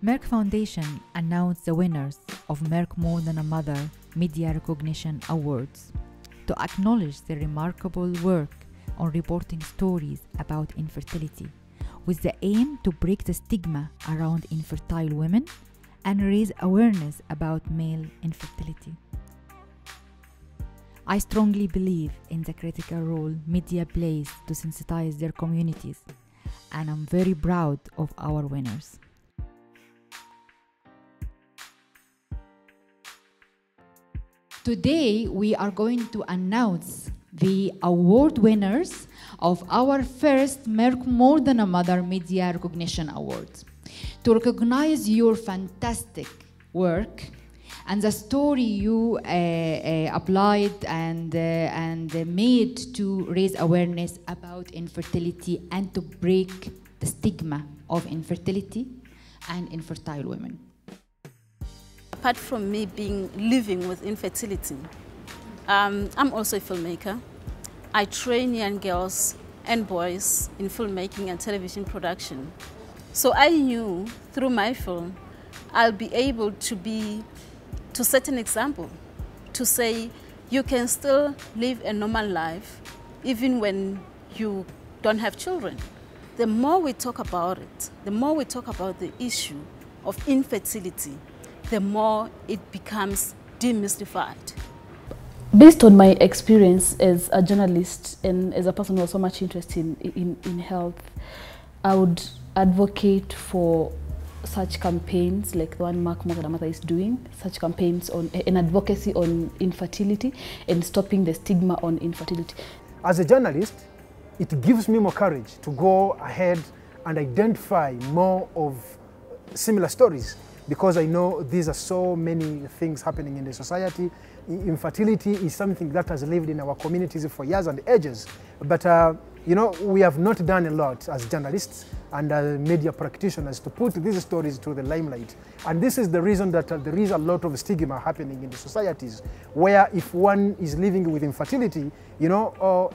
Merck Foundation announced the winners of Merck More Than a Mother Media Recognition Awards to acknowledge their remarkable work on reporting stories about infertility, with the aim to break the stigma around infertile women and raise awareness about male infertility. I strongly believe in the critical role media plays to sensitize their communities, and I'm very proud of our winners. Today, we are going to announce the award winners of our first Merck More Than a Mother Media Recognition Awards. To recognize your fantastic work and the story you applied and made to raise awareness about infertility and to break the stigma of infertility and infertile women. Apart from me living with infertility, I'm also a filmmaker. I train young girls and boys in filmmaking and television production. So I knew through my film, I'll be able to set an example, to say you can still live a normal life even when you don't have children. The more we talk about it, the more we talk about the issue of infertility, the more it becomes demystified. Based on my experience as a journalist and as a person who has so much interest in health, I would advocate for such campaigns like the one Merck More Than a Mother is doing, such campaigns on an advocacy on infertility and stopping the stigma on infertility. As a journalist, it gives me more courage to go ahead and identify more of similar stories, because I know these are so many things happening in the society. Infertility is something that has lived in our communities for years and ages. But you know, we have not done a lot as journalists and media practitioners to put these stories to the limelight. And this is the reason that there is a lot of stigma happening in the societies, where if one is living with infertility, you know,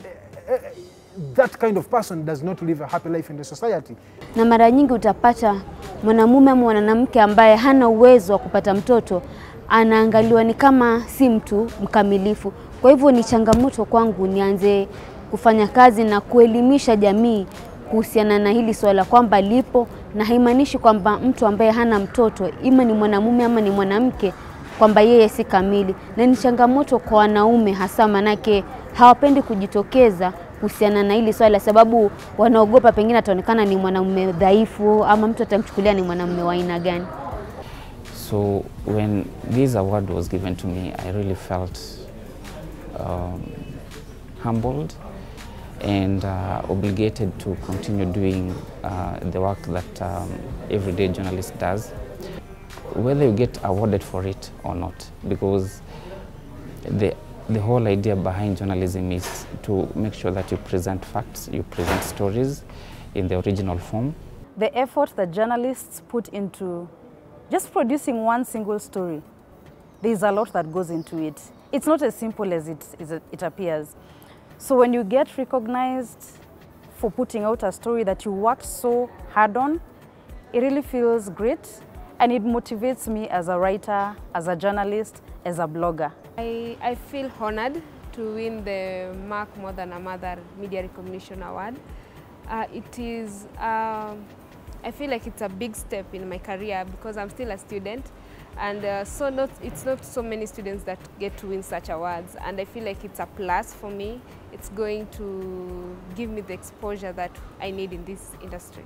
that kind of person does not live a happy life in the society. Na mara nyingi utapata mwanamume ama mwanamke ambaye hana uwezo wa kupata mtoto anaangaliwa ni kama si mtu mkamilifu. Kwa hivyo ni changamoto kwangu nianze kufanya kazi na kuelimisha jamii kuhusiana na hili swala kwamba lipo, na haimaanishi kwamba mtu ambaye hana mtoto ima ni mwanamume ama ni mwanamke kwamba yeye si kamili. Na ni changamoto kwa wanaume hasa, manake hawapendi kujitokeza kuhusiana na hili swala sababu wanaogopa pengine ataonekana ni mwanamume dhaifu ama mtu atamchukulia ni mwanamume wa aina gani. So when this award was given to me, I really felt humbled and obligated to continue doing the work that everyday journalist does, whether you get awarded for it or not, because the whole idea behind journalism is to make sure that you present facts, you present stories in the original form. The effort that journalists put into just producing one single story, there's a lot that goes into it. It's not as simple as it appears. So when you get recognized for putting out a story that you worked so hard on, it really feels great, and it motivates me as a writer, as a journalist, as a blogger. I feel honored to win the Merck More Than a Mother Media Recognition Award. I feel like it's a big step in my career because I'm still a student, and it's not so many students that get to win such awards, and I feel like it's a plus for me. It's going to give me the exposure that I need in this industry.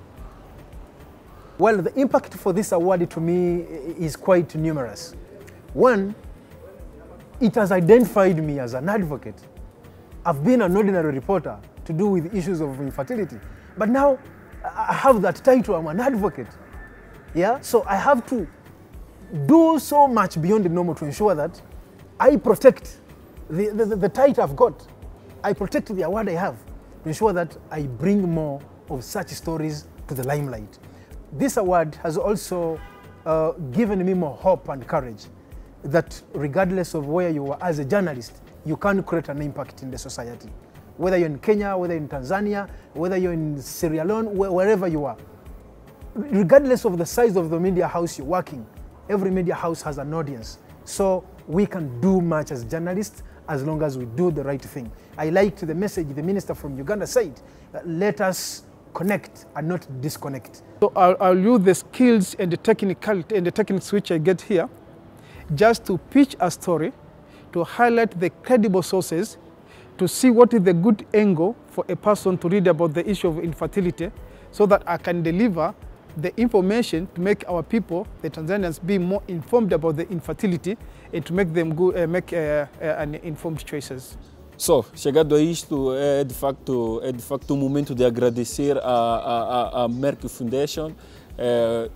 Well, the impact for this award to me is quite numerous. One, it has identified me as an advocate. I've been an ordinary reporter to do with issues of infertility, but now I have that title, I'm an advocate. Yeah, so I have to do so much beyond the normal to ensure that I protect the title I've got. I protect the award I have to ensure that I bring more of such stories to the limelight. This award has also given me more hope and courage that regardless of where you are as a journalist, you can create an impact in the society. Whether you're in Kenya, whether in Tanzania, whether you're in Sierra Leone, wherever you are. regardless of the size of the media house you're working, every media house has an audience. So we can do much as journalists as long as we do the right thing. I liked the message the minister from Uganda said, let us connect and not disconnect. So I'll use the skills and the techniques which I get here just to pitch a story, to highlight the credible sources, to see what is the good angle for a person to read about the issue of infertility, so that I can deliver the information to make our people, the Tanzanians, be more informed about the infertility and to make them make an informed choices. So, chegado a isto, é de facto um momento de agradecer à Merck Foundation,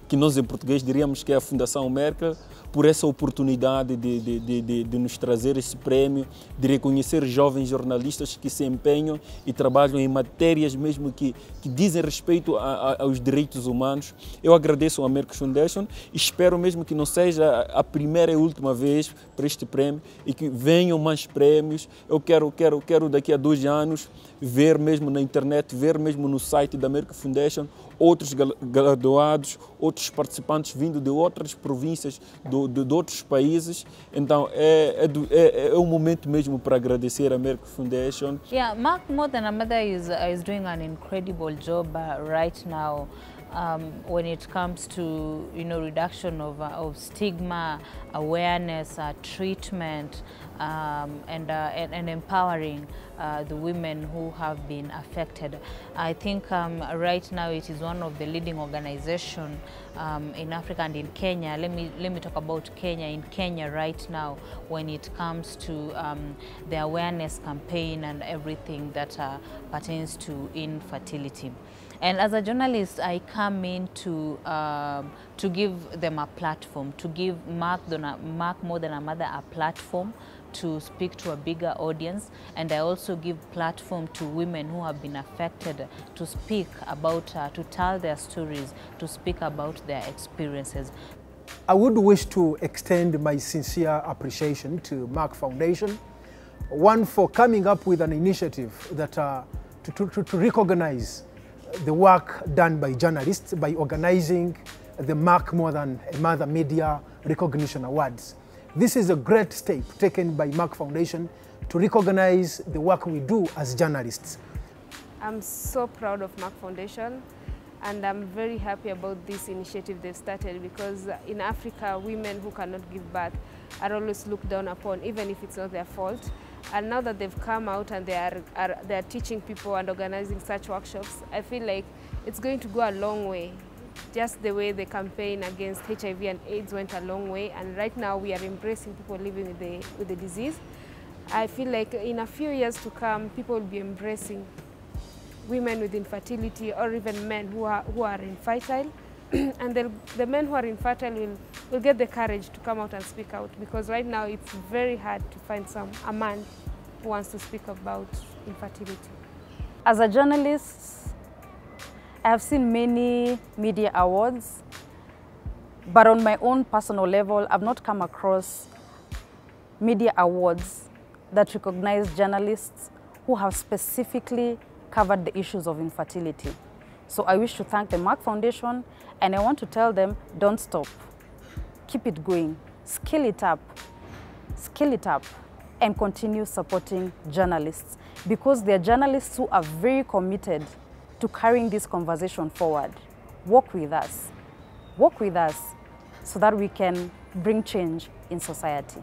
que nós em português diríamos que é a Fundação Merck, por essa oportunidade de nos trazer esse prémio, de reconhecer jovens jornalistas que se empenham e trabalham em matérias mesmo que dizem respeito aos direitos humanos. Eu agradeço à Merck Foundation e espero mesmo que não seja a primeira e última vez para este prémio e que venham mais prémios. Eu quero daqui a 2 anos ver mesmo na internet, ver mesmo no site da Merck Foundation outros graduados, outros participantes vindo de outras províncias, de outros países. Então é um momento mesmo para agradecer a Merck Foundation. Yeah, Merck More Than is doing an incredible job right now. When it comes to reduction of stigma, awareness, treatment, and empowering the women who have been affected. I think right now it is one of the leading organizations in Africa and in Kenya. Let me talk about Kenya. In Kenya right now, when it comes to the awareness campaign and everything that pertains to infertility. And as a journalist, I come in to give them a platform, to give Merck More Than a Mother a platform to speak to a bigger audience, and I also give platform to women who have been affected to speak about, to tell their stories, to speak about their experiences. I would wish to extend my sincere appreciation to Merck Foundation, one for coming up with an initiative that to recognize the work done by journalists by organizing the Merck More Than a Mother Media Recognition Awards. This is a great step taken by Merck Foundation to recognize the work we do as journalists. I'm so proud of Merck Foundation, and I'm very happy about this initiative they've started, because in Africa, women who cannot give birth are always looked down upon, even if it's not their fault. And now that they've come out and they are teaching people and organizing such workshops, I feel like it's going to go a long way. Just the way the campaign against HIV and AIDS went a long way, and right now we are embracing people living with the disease. I feel like in a few years to come, people will be embracing women with infertility, or even men who are infertile. And the men who are infertile will get the courage to come out and speak out, because right now it's very hard to find a man who wants to speak about infertility. As a journalist, I have seen many media awards, but on my own personal level, I've not come across media awards that recognize journalists who have specifically covered the issues of infertility. So I wish to thank the Merck Foundation, and I want to tell them, don't stop. Keep it going, scale it up, and continue supporting journalists, because they're journalists who are very committed to carrying this conversation forward. Work with us so that we can bring change in society.